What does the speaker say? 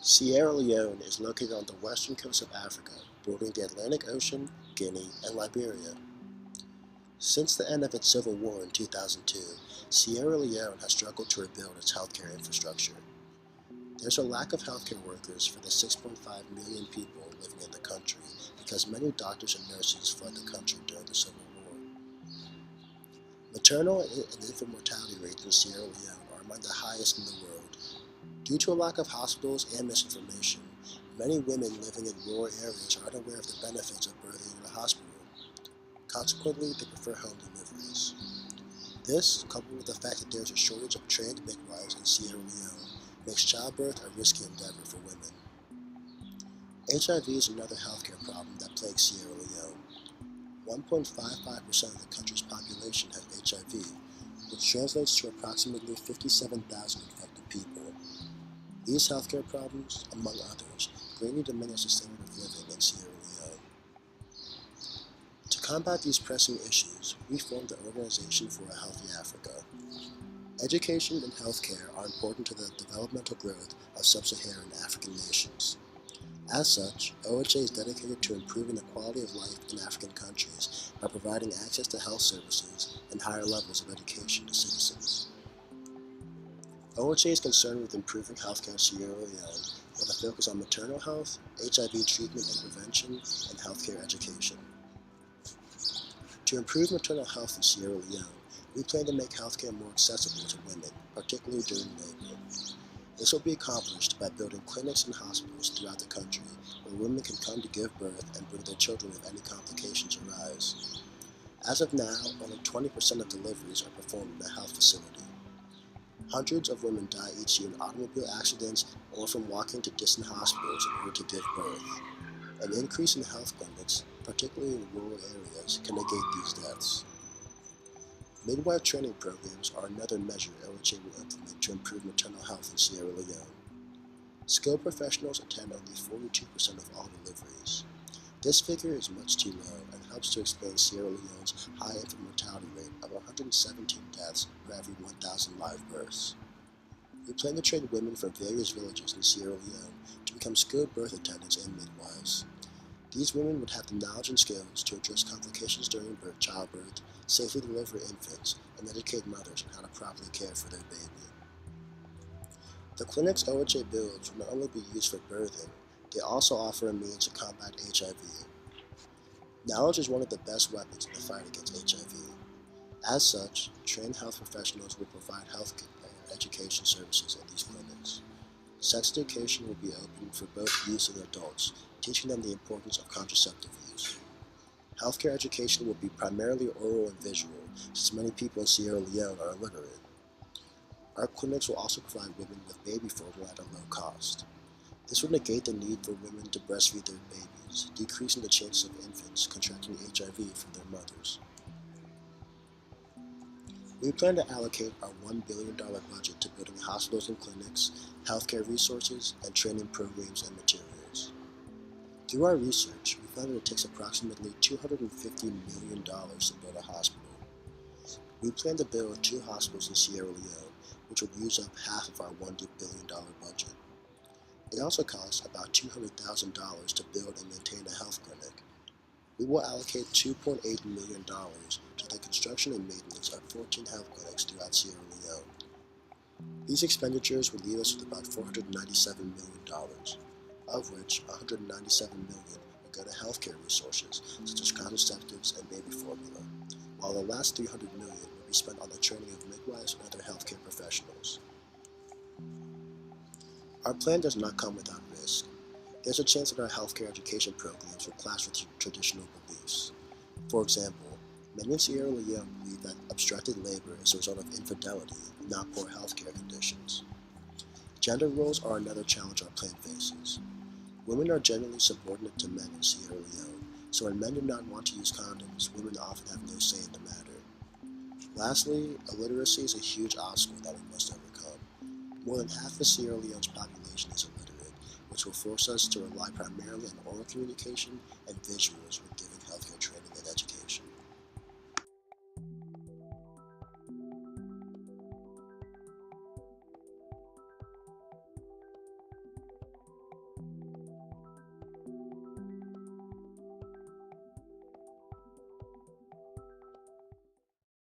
Sierra Leone is located on the western coast of Africa, bordering the Atlantic Ocean, Guinea, and Liberia. Since the end of its civil war in 2002, Sierra Leone has struggled to rebuild its healthcare infrastructure. There's a lack of healthcare workers for the 6.5 million people living in the country because many doctors and nurses fled the country during the Civil War. Maternal and infant mortality rates in Sierra Leone are among the highest in the world. Due to a lack of hospitals and misinformation, many women living in rural areas are unaware of the benefits of birthing in a hospital. Consequently, they prefer home deliveries. This, coupled with the fact that there is a shortage of trained midwives in Sierra Leone, makes childbirth a risky endeavor for women. HIV is another healthcare problem that plagues Sierra Leone. 1.55% of the country's population has HIV, which translates to approximately 57,000 infected people. These healthcare problems, among others, greatly diminish the standard of living in Sierra Leone. To combat these pressing issues, we formed the Organization for a Healthy Africa. Education and healthcare are important to the developmental growth of sub-Saharan African nations. As such, OHA is dedicated to improving the quality of life in African countries by providing access to health services and higher levels of education to citizens. OHA is concerned with improving healthcare in Sierra Leone with a focus on maternal health, HIV treatment and prevention, and healthcare education. To improve maternal health in Sierra Leone, we plan to make healthcare more accessible to women, particularly during labor. This will be accomplished by building clinics and hospitals throughout the country where women can come to give birth and bring their children if any complications arise. As of now, only 20% of deliveries are performed in a health facility. Hundreds of women die each year in automobile accidents or from walking to distant hospitals in order to give birth. An increase in health clinics, particularly in rural areas, can negate these deaths. Midwife training programs are another measure OHA will implement to improve maternal health in Sierra Leone. Skilled professionals attend only 42% of all deliveries. This figure is much too low and helps to explain Sierra Leone's high infant mortality rate of 117 deaths for every 1,000 live births. We plan to train women from various villages in Sierra Leone to become skilled birth attendants and midwives. These women would have the knowledge and skills to address complications during childbirth, safely deliver infants, and educate mothers on how to properly care for their baby. The clinics OHA builds will not only be used for birthing, they also offer a means to combat HIV. Knowledge is one of the best weapons in the fight against HIV. As such, trained health professionals will provide health and education services at these clinics. Sex education will be open for both youth and adults, teaching them the importance of contraceptive use. Healthcare education will be primarily oral and visual, since many people in Sierra Leone are illiterate. Our clinics will also provide women with baby formula at a low cost. This would negate the need for women to breastfeed their babies, decreasing the chances of infants contracting HIV from their mothers. We plan to allocate our $1 billion budget to building hospitals and clinics, healthcare resources, and training programs and materials. Through our research, we found that it takes approximately $250 million to build a hospital. We plan to build 2 hospitals in Sierra Leone, which would use up half of our $1 billion budget. It also costs about $200,000 to build and maintain a health clinic. We will allocate $2.8 million to the construction and maintenance of 14 health clinics throughout Sierra Leone. These expenditures would leave us with about $497 million, of which $197 million would go to healthcare resources such as contraceptives and baby formula, while the last $300 million would be spent on the training of midwives and other healthcare professionals. Our plan does not come without risk. There's a chance that our healthcare education programs will clash with traditional beliefs. For example, many in Sierra Leone believe that obstructed labor is a result of infidelity, not poor healthcare conditions. Gender roles are another challenge our plan faces. Women are generally subordinate to men in Sierra Leone, so when men do not want to use condoms, women often have no say in the matter. Lastly, illiteracy is a huge obstacle that we must overcome. More than half of Sierra Leone's population is illiterate, which will force us to rely primarily on oral communication and visuals when giving